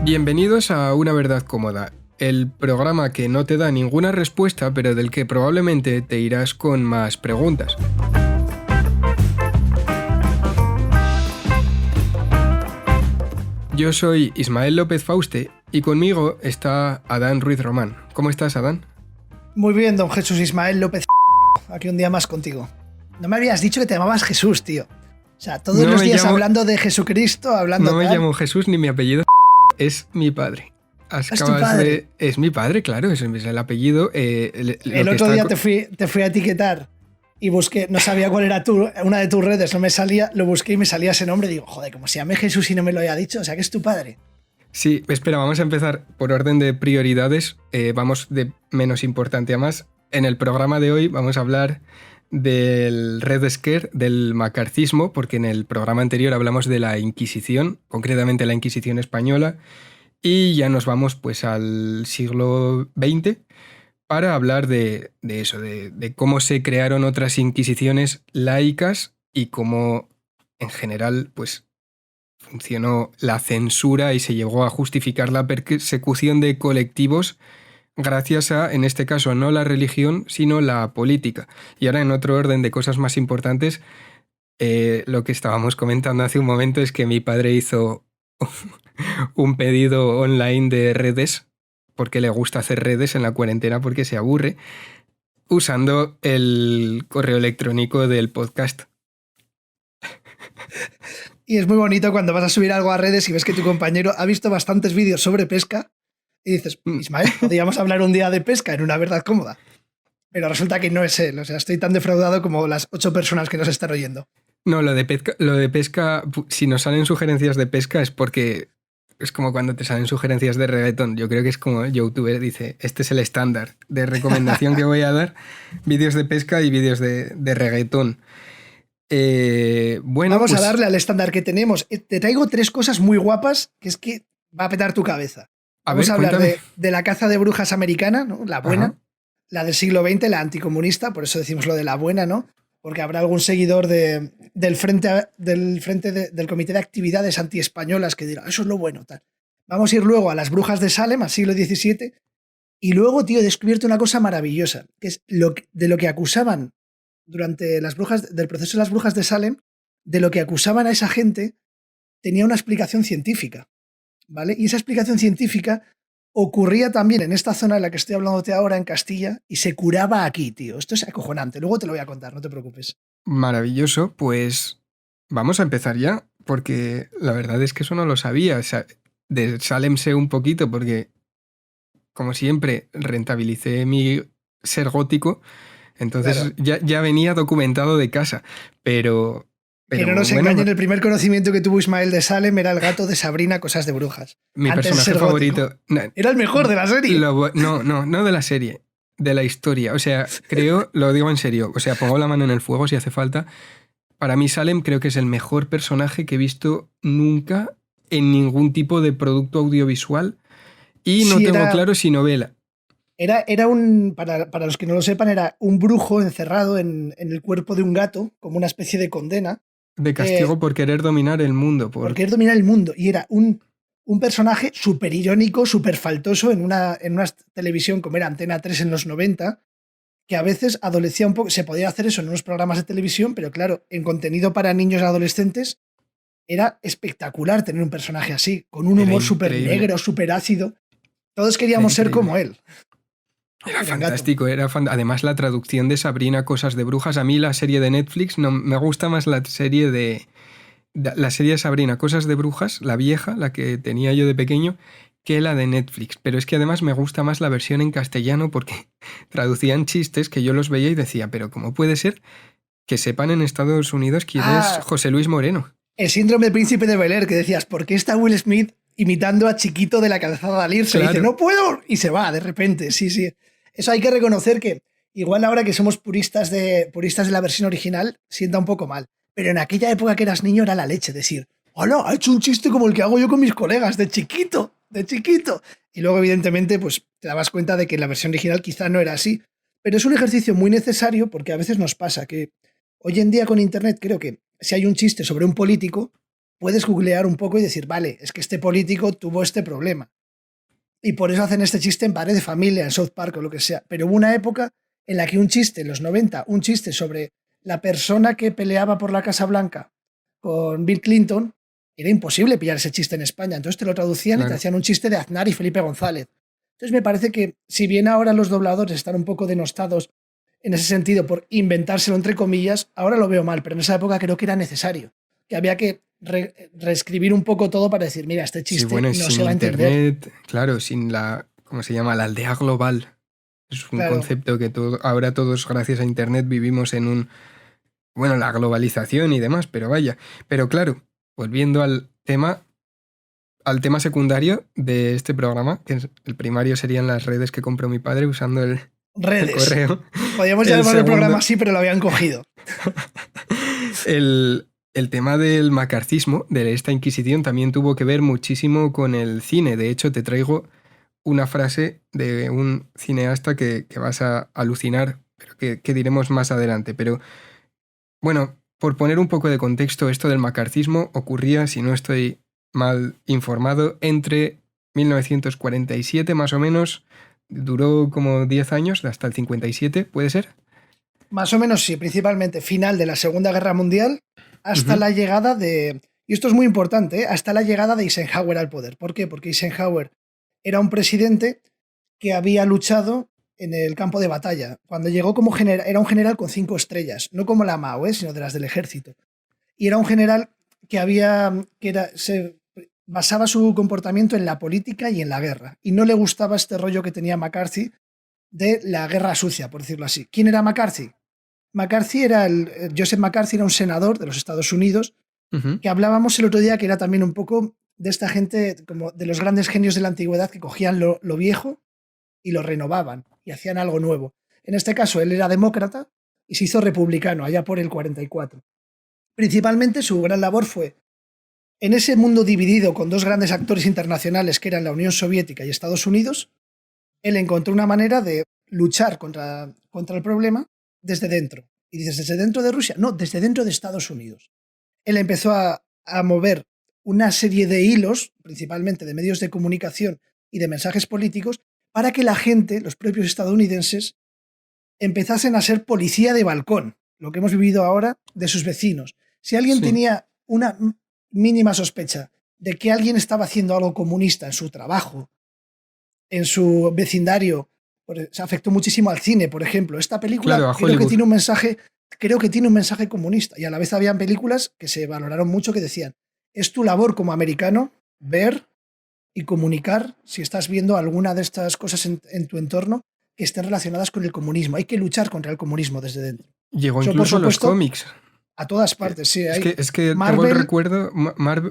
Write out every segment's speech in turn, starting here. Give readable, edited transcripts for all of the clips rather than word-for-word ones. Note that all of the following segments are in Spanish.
Bienvenidos a Una Verdad Cómoda, el programa que no te da ninguna respuesta, pero del que probablemente te irás con más preguntas. Yo soy Ismael López Fauste y conmigo está Adán Ruiz Román. ¿Cómo estás, Adán? Muy bien, don Jesús Ismael López. Aquí un día más contigo. No me habías dicho que te llamabas Jesús, tío. O sea, todos los días hablando de Jesucristo, hablando No me llamo Jesús ni mi apellido es mi padre. ¿Es tu padre? Es mi padre, claro, es el apellido. El otro día te fui a etiquetar y busqué, no sabía cuál era una de tus redes, no me salía, lo busqué y me salía ese nombre. Digo, joder, como se llame Jesús y no me lo haya dicho, o sea que es tu padre. Sí, espera, vamos a empezar por orden de prioridades. Vamos de menos importante a más. En el programa de hoy vamos a hablar del Red Scare, del macarcismo, porque en el programa anterior hablamos de la Inquisición, concretamente la Inquisición española, y ya nos vamos pues al siglo XX para hablar de eso, de cómo se crearon otras inquisiciones laicas y cómo en general pues funcionó la censura y se llegó a justificar la persecución de colectivos gracias a, en este caso, no la religión, sino la política. Y ahora, en otro orden de cosas más importantes, lo que estábamos comentando hace un momento es que mi padre hizo un pedido online de redes, porque le gusta hacer redes en la cuarentena porque se aburre, usando el correo electrónico del podcast. Y es muy bonito cuando vas a subir algo a redes y ves que tu compañero ha visto bastantes vídeos sobre pesca y dices, Ismael, podríamos hablar un día de pesca en Una Verdad Cómoda. Pero resulta que no es él, o sea, estoy tan defraudado como las 8 personas que nos están oyendo. No, lo de pesca, si nos salen sugerencias de pesca es porque es como cuando te salen sugerencias de reggaetón. Yo creo que es como el youtuber dice, este es el estándar de recomendación que voy a dar, vídeos de pesca y vídeos de reggaetón. Bueno, vamos a darle al estándar que tenemos. Te traigo 3 cosas muy guapas que es que va a petar tu cabeza. Vamos a hablar de la caza de brujas americana, ¿no? La buena. Ajá. La del siglo XX, la anticomunista, por eso decimos lo de la buena, ¿no? Porque habrá algún seguidor del Comité de Actividades Antiespañolas que dirá, eso es lo bueno, tal. Vamos a ir luego a las brujas de Salem, al siglo XVII, y luego, tío, he descubierto una cosa maravillosa, que es de lo que acusaban durante del proceso de las brujas de Salem, de lo que acusaban a esa gente, tenía una explicación científica, ¿vale? Y esa explicación científica ocurría también en esta zona en la que estoy hablándote ahora, en Castilla, y se curaba aquí, tío. Esto es acojonante. Luego te lo voy a contar, no te preocupes. Maravilloso. Pues vamos a empezar ya, porque la verdad es que eso no lo sabía. O sea, de Salem sé un poquito, porque, como siempre, rentabilicé mi ser gótico, entonces claro, ya venía documentado de casa, pero que no nos engañen, el primer conocimiento que tuvo Ismael de Salem era el gato de Sabrina, Cosas de Brujas. Mi personaje favorito. Era el mejor de la serie. No de la serie, de la historia. O sea, creo, lo digo en serio, o sea, pongo la mano en el fuego si hace falta. Para mí Salem creo que es el mejor personaje que he visto nunca en ningún tipo de producto audiovisual y no tengo claro si novela. Era para los que no lo sepan, era un brujo encerrado en el cuerpo de un gato, como una especie de condena. De castigo por querer dominar el mundo. Por querer dominar el mundo. Y era un personaje súper irónico, súper faltoso en una televisión como era Antena 3 en los 90, que a veces adolecía un poco. Se podía hacer eso en unos programas de televisión, pero claro, en contenido para niños y adolescentes era espectacular tener un personaje así, con un humor súper negro, súper ácido. Todos queríamos ser como él. Era fantástico, además la traducción de Sabrina, Cosas de Brujas. A mí la serie de Netflix no me gusta más la serie de Sabrina, Cosas de Brujas, la vieja, la que tenía yo de pequeño, que la de Netflix. Pero es que además me gusta más la versión en castellano porque traducían chistes que yo los veía y decía, pero ¿cómo puede ser que sepan en Estados Unidos quién es José Luis Moreno? El síndrome del príncipe de Bel-Air, que decías, ¿por qué está Will Smith imitando a Chiquito de la calzada de Alirse? Claro. Y dice, no puedo, y se va de repente, sí. Eso hay que reconocer que igual ahora que somos puristas de la versión original, sienta un poco mal. Pero en aquella época que eras niño era la leche, decir, hola, ha hecho un chiste como el que hago yo con mis colegas, de chiquito. Y luego, evidentemente, pues te dabas cuenta de que en la versión original quizá no era así. Pero es un ejercicio muy necesario porque a veces nos pasa que hoy en día con Internet creo que si hay un chiste sobre un político, puedes googlear un poco y decir, vale, es que este político tuvo este problema. Y por eso hacen este chiste en Padre de Familia, en South Park o lo que sea. Pero hubo una época en la que un chiste, en los 90, un chiste sobre la persona que peleaba por la Casa Blanca con Bill Clinton, era imposible pillar ese chiste en España. Entonces te lo traducían y te Claro. hacían un chiste de Aznar y Felipe González. Entonces me parece que, si bien ahora los dobladores están un poco denostados en ese sentido por inventárselo entre comillas, ahora lo veo mal, pero en esa época creo que era necesario, que había que reescribir un poco todo para decir, mira, este Sí, chiste bueno, y no sin se va a entender. internet, claro, sin la, ¿cómo se llama? La aldea global. Es un Claro, concepto que ahora todos, gracias a internet, vivimos en un, bueno, la globalización y demás, pero vaya. Pero claro, volviendo al tema secundario de este programa, que el primario serían las redes que compró mi padre usando el redes. correo. Podríamos El llamar el programa segundo, así, pero lo habían cogido. el tema del macarcismo, de esta Inquisición, también tuvo que ver muchísimo con el cine. De hecho, te traigo una frase de un cineasta que vas a alucinar, pero que diremos más adelante. Pero bueno, por poner un poco de contexto, esto del macarcismo ocurría, si no estoy mal informado, entre 1947 más o menos, duró como 10 años, hasta el 57, ¿puede ser? Más o menos sí, principalmente final de la Segunda Guerra Mundial hasta Ujú, la llegada de, y esto es muy importante, hasta la llegada de Eisenhower al poder. ¿Por qué? Porque Eisenhower era un presidente que había luchado en el campo de batalla. Cuando llegó como general, era un general con 5 estrellas, no como la Mao, sino de las del ejército. Y era un general se basaba su comportamiento en la política y en la guerra. Y no le gustaba este rollo que tenía McCarthy de la guerra sucia, por decirlo así. ¿Quién era McCarthy? Joseph McCarthy era un senador de los Estados Unidos ujú. que hablábamos el otro día, que era también un poco de esta gente, como de los grandes genios de la antigüedad que cogían lo viejo y lo renovaban y hacían algo nuevo. En este caso, él era demócrata y se hizo republicano allá por el 44. Principalmente su gran labor fue, en ese mundo dividido con dos grandes actores internacionales que eran la Unión Soviética y Estados Unidos, él encontró una manera de luchar contra el problema desde dentro. Y dices, ¿desde dentro de Rusia? No, desde dentro de Estados Unidos. Él empezó a mover una serie de hilos, principalmente de medios de comunicación y de mensajes políticos, para que la gente, los propios estadounidenses, empezasen a ser policía de balcón, lo que hemos vivido ahora de sus vecinos. Si alguien Sí, tenía una mínima sospecha de que alguien estaba haciendo algo comunista en su trabajo, en su vecindario, se afectó muchísimo al cine, por ejemplo. Esta claro, película a Hollywood. creo que tiene un mensaje comunista, y a la vez habían películas que se valoraron mucho que decían, es tu labor como americano ver y comunicar si estás viendo alguna de estas cosas en tu entorno que estén relacionadas con el comunismo. Hay que luchar contra el comunismo desde dentro. Llegó Eso, por incluso a los supuesto, cómics. a todas Que- partes, sí. Es Hay que, es que tengo el Marvel, recuerdo.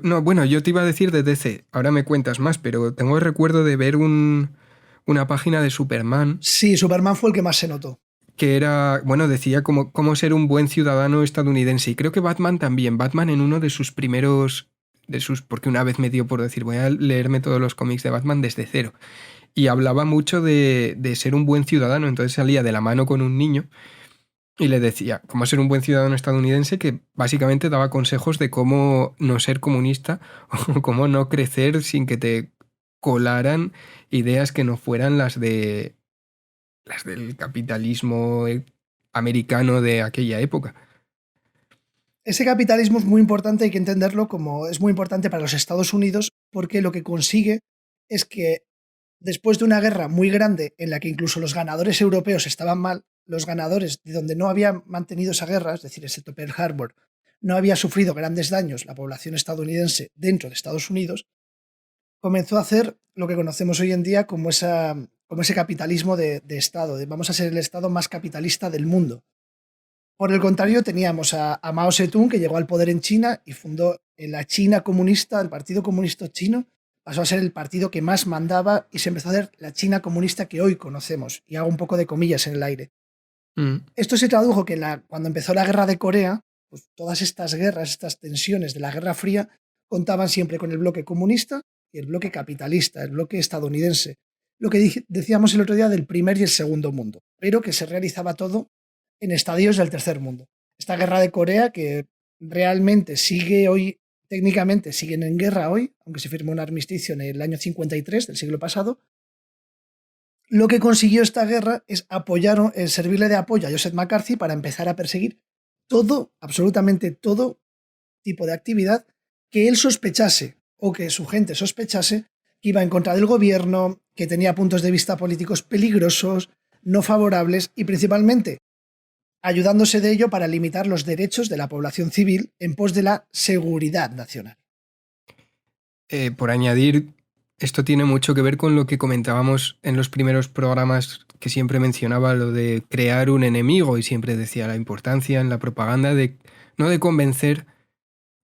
No, bueno, yo te iba a decir de DC, ahora me cuentas más, pero tengo el recuerdo de ver una página de Superman sí, Superman fue el que más se notó. que era, bueno, decía cómo ser un buen ciudadano estadounidense. Y creo que Batman también. Batman en uno de sus primeros. Porque una vez me dio por decir, voy a leerme todos los cómics de Batman desde cero. Y hablaba mucho de ser un buen ciudadano. Entonces salía de la mano con un niño y le decía cómo ser un buen ciudadano estadounidense, que básicamente daba consejos de cómo no ser comunista o cómo no crecer sin que te colaran ideas que no fueran las del capitalismo americano de aquella época. Ese capitalismo es muy importante, hay que entenderlo como es muy importante para los Estados Unidos porque lo que consigue es que después de una guerra muy grande en la que incluso los ganadores europeos estaban mal, los ganadores de donde no habían mantenido esa guerra, es decir, excepto Pearl Harbor, no había sufrido grandes daños la población estadounidense dentro de Estados Unidos, comenzó a hacer lo que conocemos hoy en día como ese capitalismo de Estado, de vamos a ser el Estado más capitalista del mundo. Por el contrario, teníamos a Mao Zedong, que llegó al poder en China y fundó en la China comunista, el Partido Comunista Chino, pasó a ser el partido que más mandaba y se empezó a hacer la China comunista que hoy conocemos. Y hago un poco de comillas en el aire. Mm. Esto se tradujo que cuando empezó la guerra de Corea, pues todas estas guerras, estas tensiones de la Guerra Fría, contaban siempre con el bloque comunista y el bloque capitalista, el bloque estadounidense. Lo que decíamos el otro día del primer y el segundo mundo, pero que se realizaba todo en estadios del tercer mundo. Esta guerra de Corea que realmente sigue hoy técnicamente siguen en guerra hoy, aunque se firmó un armisticio en el año 53 del siglo pasado. Lo que consiguió esta guerra es servirle de apoyo a Joseph McCarthy para empezar a perseguir todo, absolutamente todo tipo de actividad que él sospechase o que su gente sospechase que iba en contra del gobierno, que tenía puntos de vista políticos peligrosos, no favorables y principalmente ayudándose de ello para limitar los derechos de la población civil en pos de la seguridad nacional. Por añadir, esto tiene mucho que ver con lo que comentábamos en los primeros programas, que siempre mencionaba lo de crear un enemigo y siempre decía la importancia en la propaganda de no de convencer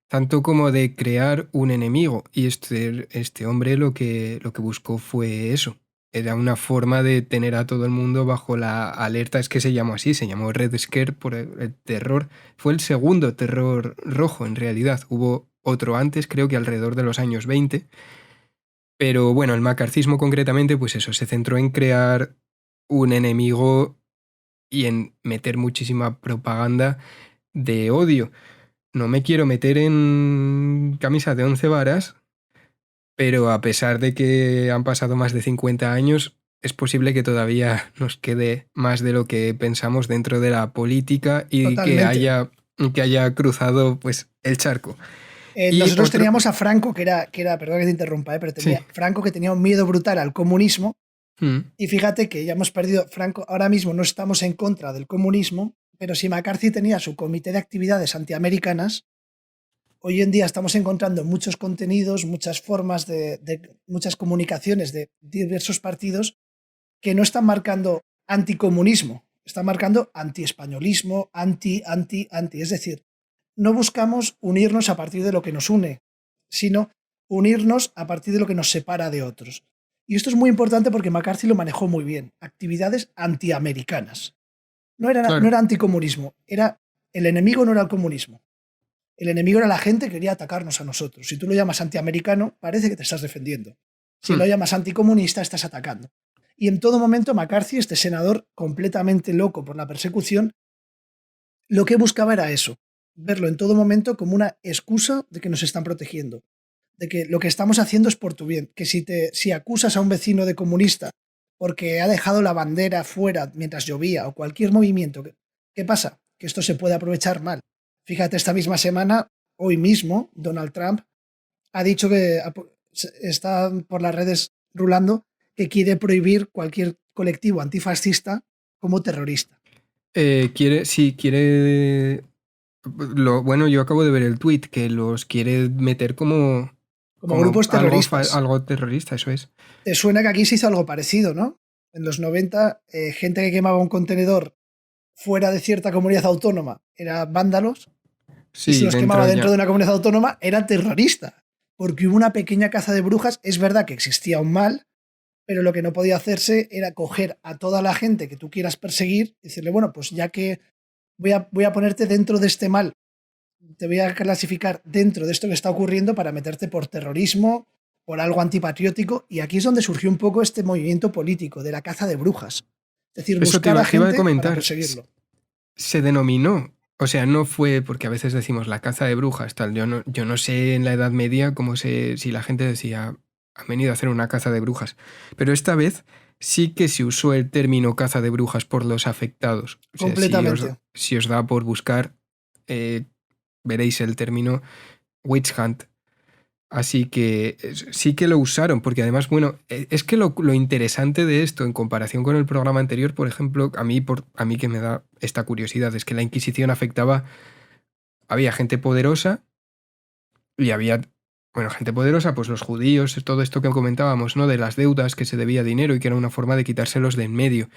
tanto como de crear un enemigo. Y este hombre lo que buscó fue eso. Era una forma de tener a todo el mundo bajo la alerta. Es que se llamó así, se llamó Red Scare por el terror. Fue el segundo terror rojo en realidad. Hubo otro antes, creo que alrededor de los años 20. Pero bueno, el macarcismo concretamente, pues eso, se centró en crear un enemigo y en meter muchísima propaganda de odio. No me quiero meter en camisa de 11 varas, pero a pesar de que han pasado más de 50 años, es posible que todavía nos quede más de lo que pensamos dentro de la política y Totalmente. que haya cruzado pues, el charco. Y Nosotros otro... teníamos a Franco, perdón que te interrumpa, pero Sí. Franco que tenía un miedo brutal al comunismo. Mm. Y fíjate que ya hemos perdido, Franco, ahora mismo no estamos en contra del comunismo, pero si McCarthy tenía su comité de actividades antiamericanas, hoy en día estamos encontrando muchos contenidos, muchas formas muchas comunicaciones de diversos partidos que no están marcando anticomunismo, están marcando antiespañolismo, anti. Es decir, no buscamos unirnos a partir de lo que nos une, sino unirnos a partir de lo que nos separa de otros. Y esto es muy importante porque McCarthy lo manejó muy bien. Actividades antiamericanas. No Claro. era anticomunismo, el enemigo no era el comunismo. El enemigo era la gente que quería atacarnos a nosotros. Si tú lo llamas antiamericano, parece que te estás defendiendo. Si lo Mm. llamas anticomunista, estás atacando. Y en todo momento McCarthy, este senador completamente loco por la persecución, lo que buscaba era eso, verlo en todo momento como una excusa de que nos están protegiendo, de que lo que estamos haciendo es por tu bien, que si acusas a un vecino de comunista porque ha dejado la bandera fuera mientras llovía o cualquier movimiento, ¿qué pasa? Que esto se puede aprovechar mal. Fíjate, esta misma semana, hoy mismo, Donald Trump ha dicho que está por las redes rulando que quiere prohibir cualquier colectivo antifascista como terrorista. Sí, quiere... bueno, yo acabo de ver el tweet que los quiere meter como, Como como grupos terroristas. algo terrorista, eso es. ¿Te suena que aquí se hizo algo parecido, no? En los 90, gente que quemaba un contenedor fuera de cierta comunidad autónoma era vándalos, y si Sí, los quemaba dentro dentro ya. de una comunidad autónoma era terrorista. Porque hubo una pequeña caza de brujas. Es verdad que existía un mal, pero lo que no podía hacerse era coger a toda la gente que tú quieras perseguir y decirle, bueno, pues ya que voy a ponerte dentro de este mal, te voy a clasificar dentro de esto que está ocurriendo para meterte por terrorismo, por algo antipatriótico, y aquí es donde surgió un poco este movimiento político de la caza de brujas. Es decir, Eso buscar a te iba a gente para comentar. perseguirlo. Se denominó. O sea, no fue porque a veces decimos la caza de brujas, tal. Yo no sé en la Edad Media si la gente decía han venido a hacer una caza de brujas. Pero esta vez sí que se usó el término caza de brujas por los afectados. O sea, Completamente. si os da por buscar, eh, veréis el término witch hunt. Así que sí que lo usaron, porque además, bueno, es que lo interesante de esto en comparación con el programa anterior, por ejemplo, a mí que me da esta curiosidad, es que la Inquisición afectaba, había gente poderosa y había, bueno, gente poderosa, pues los judíos, todo esto que comentábamos, ¿no? De las deudas, que se debía dinero y que era una forma de quitárselos de en medio.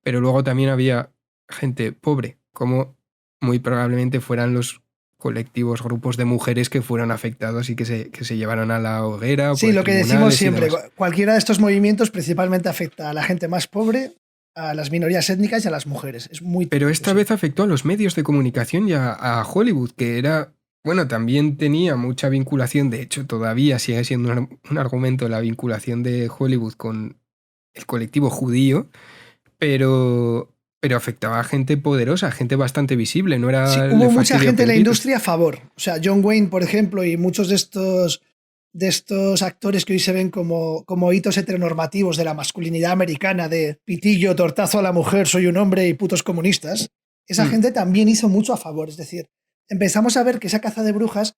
Pero luego también había gente pobre, como muy probablemente fueran los colectivos, grupos de mujeres que fueron afectados y que se llevaron a la hoguera Sí, por lo que decimos tribunales y siempre, demás. cualquiera de estos movimientos principalmente afecta a la gente más pobre, a las minorías étnicas y a las mujeres. Es muy Pero típico, esta sí. vez afectó a los medios de comunicación y a Hollywood, que era, bueno, también tenía mucha vinculación, de hecho todavía sigue siendo un argumento la vinculación de Hollywood con el colectivo judío, pero, Pero afectaba a gente poderosa, gente bastante visible, no Sí, era hubo le mucha fastidia gente en la pequeñitos. industria a favor. O sea, John Wayne, por ejemplo, y muchos de estos actores que hoy se ven como hitos heteronormativos de la masculinidad americana, de pitillo, tortazo a la mujer, soy un hombre y putos comunistas, esa Mm, gente también hizo mucho a favor. Es decir, empezamos a ver que esa caza de brujas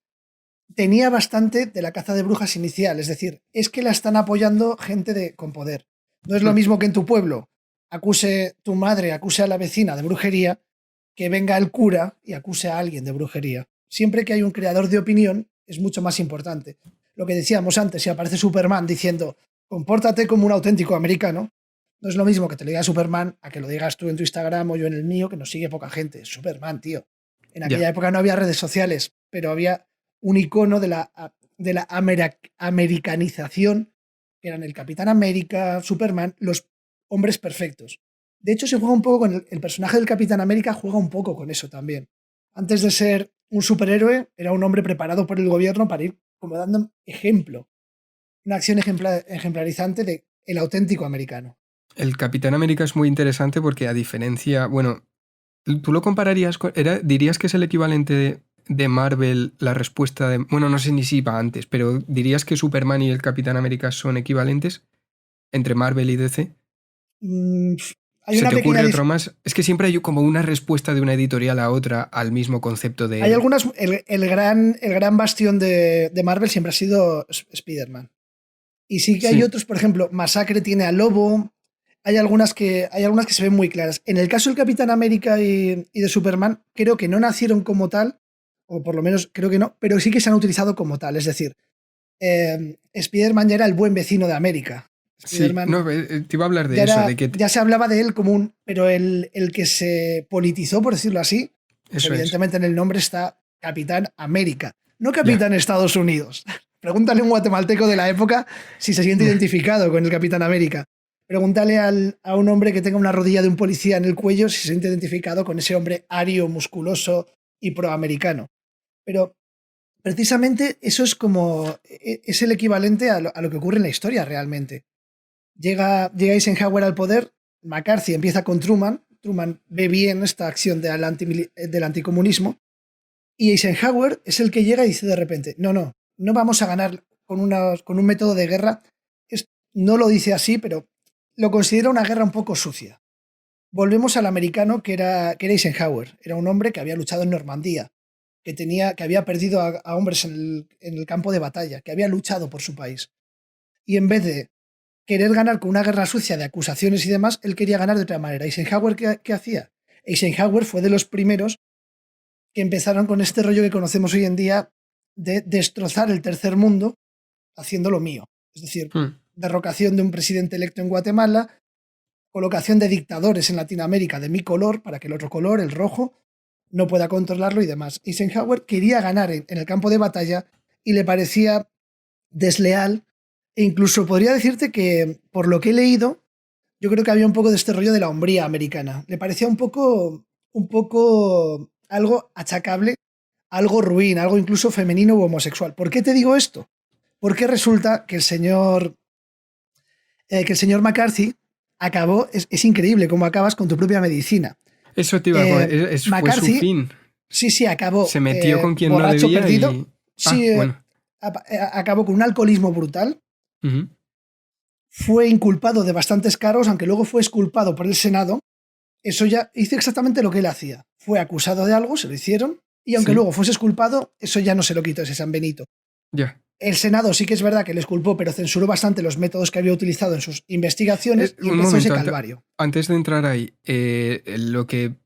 tenía bastante de la caza de brujas inicial. Es decir, es que la están apoyando gente con poder. No es lo mm. mismo que en tu pueblo acuse tu madre, acuse a la vecina de brujería, que venga el cura y acuse a alguien de brujería. Siempre que hay un creador de opinión, es mucho más importante. Lo que decíamos antes, si aparece Superman diciendo, compórtate como un auténtico americano, no es lo mismo que te lo diga Superman a que lo digas tú en tu Instagram o yo en el mío, que nos sigue poca gente. Superman, tío. En Ya. aquella época no había redes sociales, pero había un icono de la americanización, que eran el Capitán América, Superman, los hombres perfectos. De hecho, se juega un poco con el personaje del Capitán América, juega un poco con eso también. Antes de ser un superhéroe, era un hombre preparado por el gobierno para ir como dando ejemplo, una acción ejemplarizante de el auténtico americano. El Capitán América es muy interesante porque a diferencia, bueno, ¿tú lo compararías con, dirías que es el equivalente de Marvel, la respuesta de, bueno, no sé ni si iba antes, pero dirías que Superman y el Capitán América son equivalentes entre Marvel y DC? Mm, hay ¿Se una te pequeña ocurre otro más? Es que siempre hay como una respuesta de una editorial a otra al mismo concepto de Hay héroe. algunas. El gran bastión de Marvel siempre ha sido Spider-Man. Y sí que hay Sí, otros, por ejemplo, Masacre tiene a Lobo. Hay algunas que se ven muy claras. En el caso del Capitán América y de Superman, creo que no nacieron como tal, o por lo menos creo que no, pero sí que se han utilizado como tal. Es decir, Spider-Man ya era el buen vecino de América. sí, Spider-Man no, te iba a hablar de ya eso, de era, que ya se hablaba de él como un. Pero el que se politizó, por decirlo así, pues eso es, evidentemente en el nombre está Capitán América, no ya. Capitán Estados Unidos. Pregúntale a un guatemalteco de la época si se siente identificado con el Capitán América. Pregúntale a un hombre que tenga una rodilla de un policía en el cuello si se siente identificado con ese hombre ario, musculoso y proamericano. Pero precisamente eso es como. Es el equivalente a lo que ocurre en la historia realmente. Llega Eisenhower al poder, McCarthy empieza con Truman, Truman ve bien esta acción del anticomunismo, y Eisenhower es el que llega y dice de repente, no, no, no vamos a ganar con un método de guerra. No lo dice así, pero lo considera una guerra un poco sucia. Volvemos al americano que era Eisenhower. Era un hombre que había luchado en Normandía, que había perdido a hombres en el campo de batalla, que había luchado por su país. Y en vez de querer ganar con una guerra sucia de acusaciones y demás, él quería ganar de otra manera. ¿Eisenhower qué hacía? Eisenhower fue de los primeros que empezaron con este rollo que conocemos hoy en día de destrozar el tercer mundo haciendo lo mío. Es decir, Mm. derrocación de un presidente electo en Guatemala, colocación de dictadores en Latinoamérica de mi color para que el otro color, el rojo, no pueda controlarlo y demás. Eisenhower quería ganar en el campo de batalla y le parecía desleal e incluso podría decirte que, por lo que he leído, yo creo que había un poco de este rollo de la hombría americana. Le parecía un poco algo achacable, algo ruin, algo incluso femenino u homosexual. ¿Por qué te digo esto? Porque resulta que el señor McCarthy acabó, es increíble cómo acabas con tu propia medicina. Eso te iba a Eh, fue su McCarthy, fin. sí, sí, acabó Se metió con quien no borracho debía perdido, y... Ah, sí, bueno. acabó con un alcoholismo brutal, Ujú. fue inculpado de bastantes cargos, aunque luego fue exculpado por el Senado. Eso ya hizo exactamente lo que él hacía. Fue acusado de algo, se lo hicieron, y aunque Sí, luego fuese exculpado, eso ya no se lo quitó ese San Benito. ya. El Senado sí que es verdad que le exculpó, pero censuró bastante los métodos que había utilizado en sus investigaciones y Un empezó ese momento, calvario. antes de entrar ahí, lo que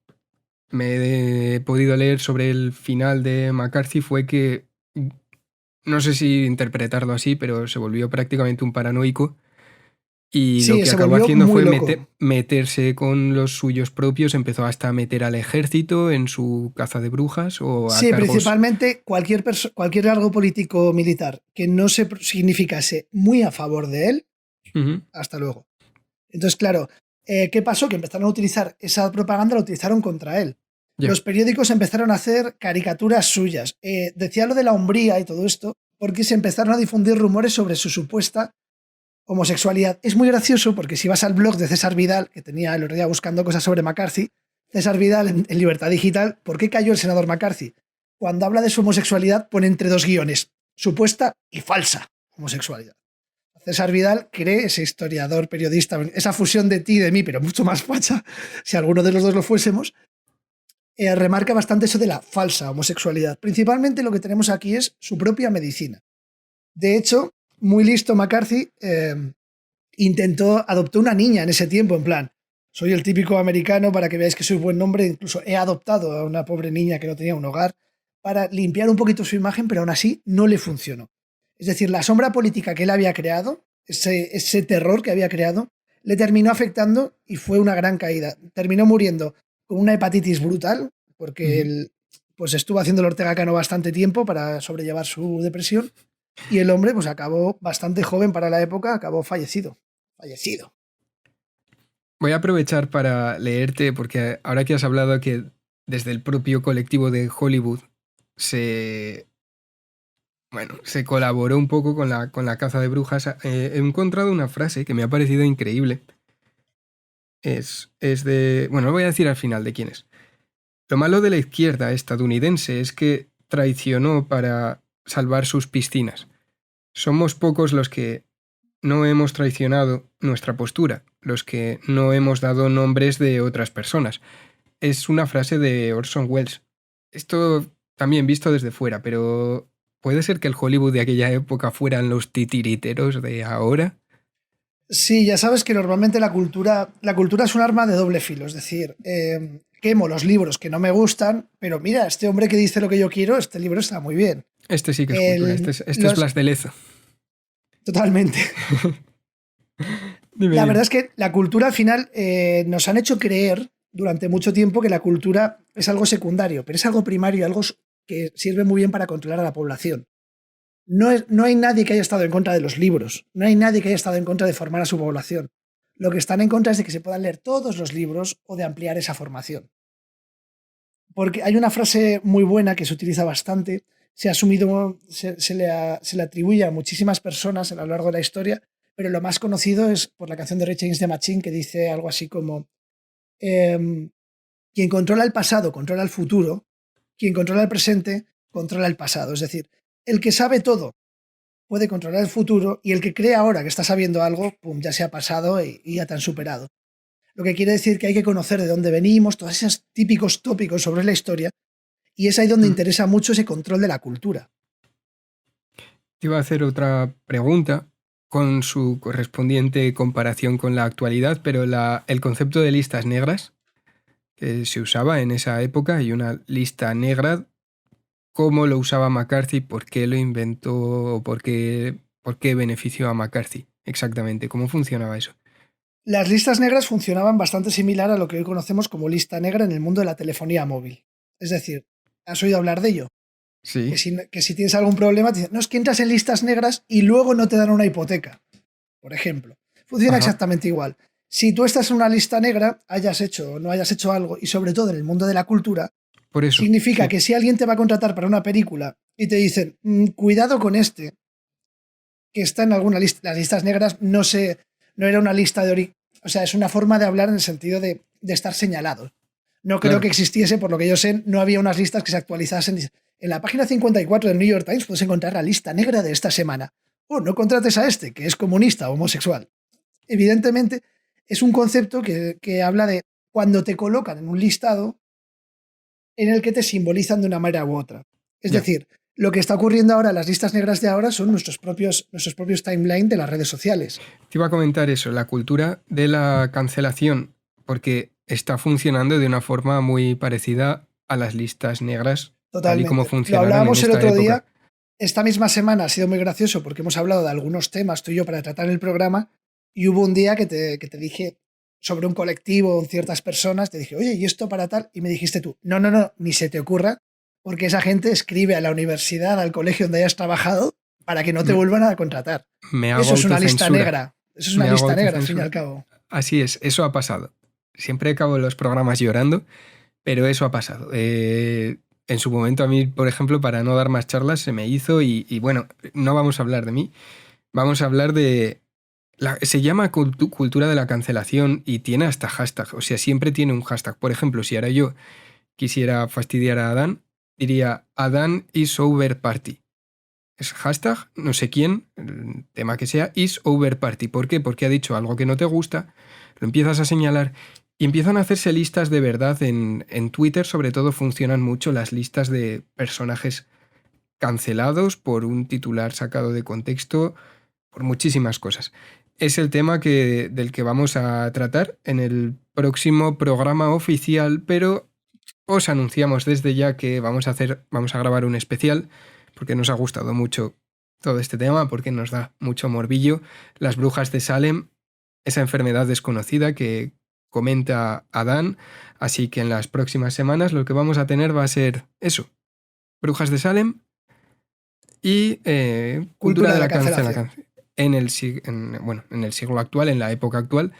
me he podido leer sobre el final de McCarthy fue que, no sé si interpretarlo así, pero se volvió prácticamente un paranoico y lo Sí, que se acabó volvió haciendo muy fue loco. meterse con los suyos propios, empezó hasta a meter al ejército en su caza de brujas o a Sí, cargos... principalmente cualquier cargo político militar que no se significase muy a favor de él, Ujú, hasta luego. Entonces, claro, ¿qué pasó? Que empezaron a utilizar esa propaganda, la utilizaron contra él. ya. Los periódicos empezaron a hacer caricaturas suyas. Decía lo de la hombría y todo esto, porque se empezaron a difundir rumores sobre su supuesta homosexualidad. Es muy gracioso porque si vas al blog de César Vidal, que tenía el otro día buscando cosas sobre McCarthy, César Vidal en Libertad Digital, ¿por qué cayó el senador McCarthy? Cuando habla de su homosexualidad pone entre dos guiones, supuesta y falsa homosexualidad. César Vidal cree, ese historiador, periodista, esa fusión de ti y de mí, pero mucho más facha, si alguno de los dos lo fuésemos, remarca bastante eso de la falsa homosexualidad. Principalmente lo que tenemos aquí es su propia medicina. De hecho, muy listo McCarthy, adoptó una niña en ese tiempo, en plan, soy el típico americano para que veáis que soy buen nombre, incluso he adoptado a una pobre niña que no tenía un hogar para limpiar un poquito su imagen, pero aún así no le funcionó. Es decir, la sombra política que él había creado, ese terror que había creado, le terminó afectando y fue una gran caída. Terminó muriendo con una hepatitis brutal, porque él pues estuvo haciendo el Ortega Cano bastante tiempo para sobrellevar su depresión, y el hombre pues acabó bastante joven para la época, acabó fallecido. Voy a aprovechar para leerte, porque ahora que has hablado que desde el propio colectivo de Hollywood se colaboró un poco con la caza de brujas, he encontrado una frase que me ha parecido increíble. Es de... Bueno, lo voy a decir al final de quién es. Lo malo de la izquierda estadounidense es que traicionó para salvar sus piscinas. Somos pocos los que no hemos traicionado nuestra postura, los que no hemos dado nombres de otras personas. Es una frase de Orson Welles. Esto también visto desde fuera, pero ¿puede ser que el Hollywood de aquella época fueran los titiriteros de ahora? Sí, ya sabes que normalmente la cultura es un arma de doble filo, es decir, quemo los libros que no me gustan, pero mira, este hombre que dice lo que yo quiero, este libro está muy bien. Este sí que es cultura, este es Blas de Lezo. Totalmente. La verdad es que la cultura al final nos han hecho creer durante mucho tiempo que la cultura es algo secundario, pero es algo primario, algo que sirve muy bien para controlar a la población. No hay nadie que haya estado en contra de los libros, no hay nadie que haya estado en contra de formar a su población. Lo que están en contra es de que se puedan leer todos los libros o de ampliar esa formación. Porque hay una frase muy buena que se utiliza bastante, se le atribuye a muchísimas personas a lo largo de la historia, pero lo más conocido es por la canción de Rage Against the Machine, que dice algo así como quien controla el pasado controla el futuro, quien controla el presente controla el pasado. Es decir, el que sabe todo puede controlar el futuro y el que cree ahora que está sabiendo algo, pum, ya se ha pasado y ya te han superado. Lo que quiere decir que hay que conocer de dónde venimos, todos esos típicos tópicos sobre la historia, y es ahí donde interesa mucho ese control de la cultura. Te iba a hacer otra pregunta con su correspondiente comparación con la actualidad, pero el concepto de listas negras que se usaba en esa época y una lista negra, ¿cómo lo usaba McCarthy? ¿Por qué lo inventó? ¿Por qué benefició a McCarthy? Exactamente, ¿cómo funcionaba eso? Las listas negras funcionaban bastante similar a lo que hoy conocemos como lista negra en el mundo de la telefonía móvil. Es decir, ¿has oído hablar de ello? Sí. Que si tienes algún problema, te dicen, no, es que entras en listas negras y luego no te dan una hipoteca, por ejemplo. Funciona exactamente igual. Si tú estás en una lista negra, hayas hecho o no hayas hecho algo, y sobre todo en el mundo de la cultura, por eso, significa que si alguien te va a contratar para una película y te dicen, cuidado con este, que está en alguna lista, las listas negras no era una lista de o sea, es una forma de hablar en el sentido de estar señalado. No creo que existiese, por lo que yo sé, no había unas listas que se actualizasen. En la página 54 del New York Times puedes encontrar la lista negra de esta semana. No contrates a este, que es comunista o homosexual. Evidentemente, es un concepto que habla de cuando te colocan en un listado en el que te simbolizan de una manera u otra. Es decir, lo que está ocurriendo ahora, las listas negras de ahora, son nuestros propios timeline de las redes sociales. Te iba a comentar eso, la cultura de la cancelación, porque está funcionando de una forma muy parecida a las listas negras, Totalmente. tal y como funcionaban. Lo hablábamos en esta el otro época. día. Esta misma semana ha sido muy gracioso porque hemos hablado de algunos temas tú y yo para tratar el programa, y hubo un día que te dije sobre un colectivo o ciertas personas, te dije, oye, ¿y esto para tal? Y me dijiste tú, no, ni se te ocurra, porque esa gente escribe a la universidad, al colegio donde hayas trabajado, para que no te vuelvan a contratar. Eso es una lista negra. Eso es una lista negra, al fin y al cabo. Así es, eso ha pasado. Siempre acabo los programas llorando, pero eso ha pasado. En su momento a mí, por ejemplo, para no dar más charlas, se me hizo y bueno, no vamos a hablar de mí, vamos a hablar de Se llama cultura de la cancelación y tiene hasta hashtag. O sea, siempre tiene un hashtag. Por ejemplo, si ahora yo quisiera fastidiar a Adán, diría Adán is over party. Es hashtag, no sé quién, el tema que sea, is over party. ¿Por qué? Porque ha dicho algo que no te gusta, lo empiezas a señalar y empiezan a hacerse listas de verdad. En Twitter, sobre todo, funcionan mucho las listas de personajes cancelados por un titular sacado de contexto, por muchísimas cosas. Es el tema del que vamos a tratar en el próximo programa oficial, pero os anunciamos desde ya que vamos a grabar un especial, porque nos ha gustado mucho todo este tema, porque nos da mucho morbillo. Las brujas de Salem, esa enfermedad desconocida que comenta Adán, así que en las próximas semanas lo que vamos a tener va a ser eso, brujas de Salem y cultura de la cancelación. En el siglo actual, en la época actual,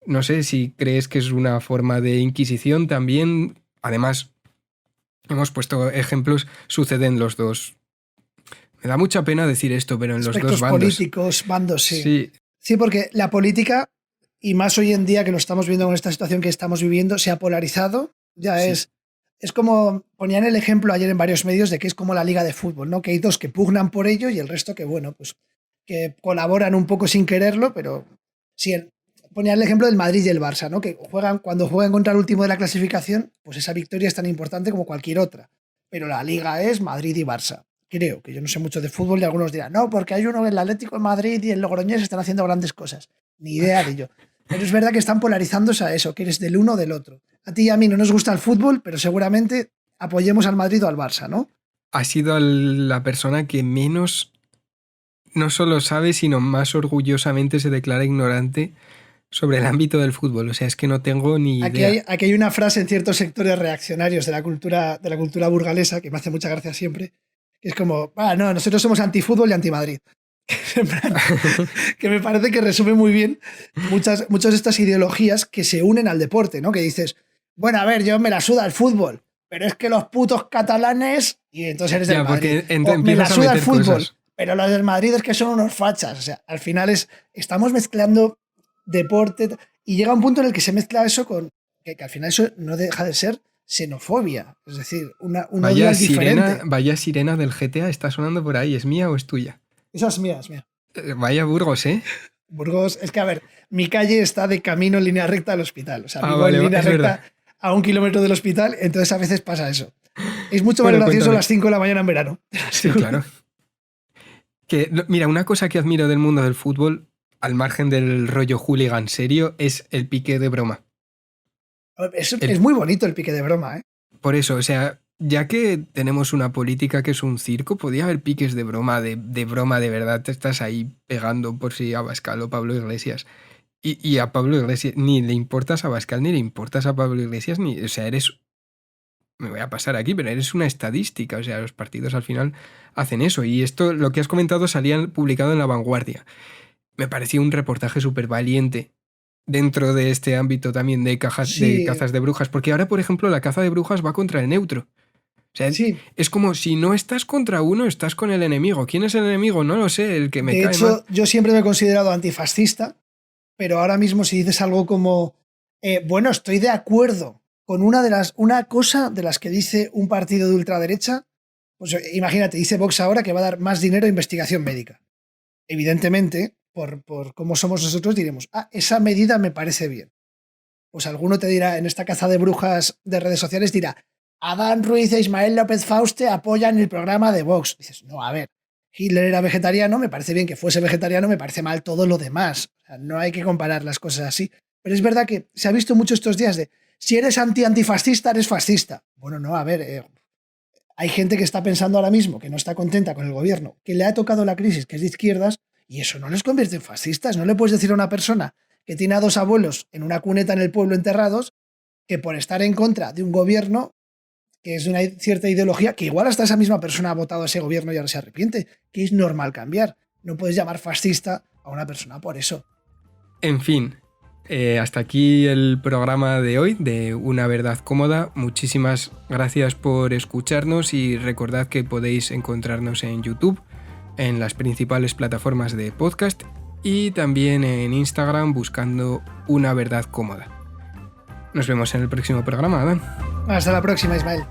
no sé si crees que es una forma de inquisición también. Además, hemos puesto ejemplos, suceden los dos. Me da mucha pena decir esto, pero en los dos bandos. Políticos, bandos, sí. Sí, porque la política, y más hoy en día que lo estamos viendo con esta situación que estamos viviendo, se ha polarizado. Ya sí. Es como ponían el ejemplo ayer en varios medios de que es como la liga de fútbol, ¿no? Que hay dos que pugnan por ello y el resto que, bueno, pues que colaboran un poco sin quererlo, pero sí, ponían el ejemplo del Madrid y el Barça, ¿no? Que cuando juegan contra el último de la clasificación, pues esa victoria es tan importante como cualquier otra. Pero la liga es Madrid y Barça. Creo que yo no sé mucho de fútbol y algunos dirán, no, porque hay uno en el Atlético de Madrid y el Logroñés están haciendo grandes cosas. Ni idea de ello. Pero es verdad que están polarizándose a eso, que eres del uno o del otro. A ti y a mí no nos gusta el fútbol, pero seguramente apoyemos al Madrid o al Barça, ¿no? Ha sido la persona que menos no solo sabe, sino más orgullosamente se declara ignorante sobre el ámbito del fútbol. O sea, es que no tengo ni idea. Aquí hay una frase en ciertos sectores reaccionarios de la cultura burgalesa que me hace mucha gracia siempre, que es como, no, nosotros somos antifútbol y anti-Madrid. Que me parece que resume muy bien muchas de estas ideologías que se unen al deporte, ¿no? Que dices, bueno, a ver, yo me la suda el fútbol, pero es que los putos catalanes, y entonces eres del Madrid. O me la suda el fútbol, cosas. Pero los del Madrid es que son unos fachas. O sea, al final estamos mezclando deporte y llega un punto en el que se mezcla eso con que al final eso no deja de ser xenofobia. Es decir, una vaya sirena, vaya sirena del GTA está sonando por ahí. ¿Es mía o es tuya? Esa es mía, es mía. Vaya Burgos, ¿eh? Burgos, es que a ver, mi calle está de camino en línea recta al hospital. O sea, vivo en línea recta verdad. A 1 kilómetro del hospital, entonces a veces pasa eso. Es mucho más gracioso a las 5 de la mañana en verano. Sí, claro. Mira, una cosa que admiro del mundo del fútbol, al margen del rollo hooligan serio, es el pique de broma. Es muy bonito el pique de broma, ¿eh? Por eso, o sea, ya que tenemos una política que es un circo, podía haber piques de broma, de broma de verdad. Te estás ahí pegando por si a Abascal o Pablo Iglesias. Y a Pablo Iglesias ni le importas a Abascal ni le importas a Pablo Iglesias, o sea, eres... Me voy a pasar aquí, pero eres una estadística. O sea, los partidos al final hacen eso. Y esto, lo que has comentado, salía publicado en La Vanguardia. Me pareció un reportaje súper valiente dentro de este ámbito también de cazas de brujas. Porque ahora, por ejemplo, la caza de brujas va contra el neutro. O sea, es como si no estás contra uno, estás con el enemigo. ¿Quién es el enemigo? No lo sé, el que me cae mal. De hecho, yo siempre me he considerado antifascista, pero ahora mismo si dices algo como, bueno, estoy de acuerdo con una cosa de las que dice un partido de ultraderecha, pues imagínate, dice Vox ahora que va a dar más dinero a investigación médica. Evidentemente, por cómo somos nosotros, diremos, esa medida me parece bien. Pues alguno te dirá, en esta caza de brujas de redes sociales, dirá, Adán Ruiz e Ismael López Fauste apoyan el programa de Vox. Dices, no, a ver, Hitler era vegetariano, me parece bien que fuese vegetariano, me parece mal todo lo demás. O sea, no hay que comparar las cosas así. Pero es verdad que se ha visto mucho estos días de, si eres antifascista, eres fascista. Bueno, no, a ver, hay gente que está pensando ahora mismo que no está contenta con el gobierno, que le ha tocado la crisis, que es de izquierdas, y eso no les convierte en fascistas. No le puedes decir a una persona que tiene a 2 abuelos en una cuneta en el pueblo enterrados que por estar en contra de un gobierno que es de una cierta ideología, que igual hasta esa misma persona ha votado a ese gobierno y ahora se arrepiente, que es normal cambiar. No puedes llamar fascista a una persona por eso. En fin, hasta aquí el programa de hoy de Una Verdad Cómoda. Muchísimas gracias por escucharnos y recordad que podéis encontrarnos en YouTube, en las principales plataformas de podcast y también en Instagram buscando Una Verdad Cómoda. Nos vemos en el próximo programa, Adán. Hasta la próxima, Ismael.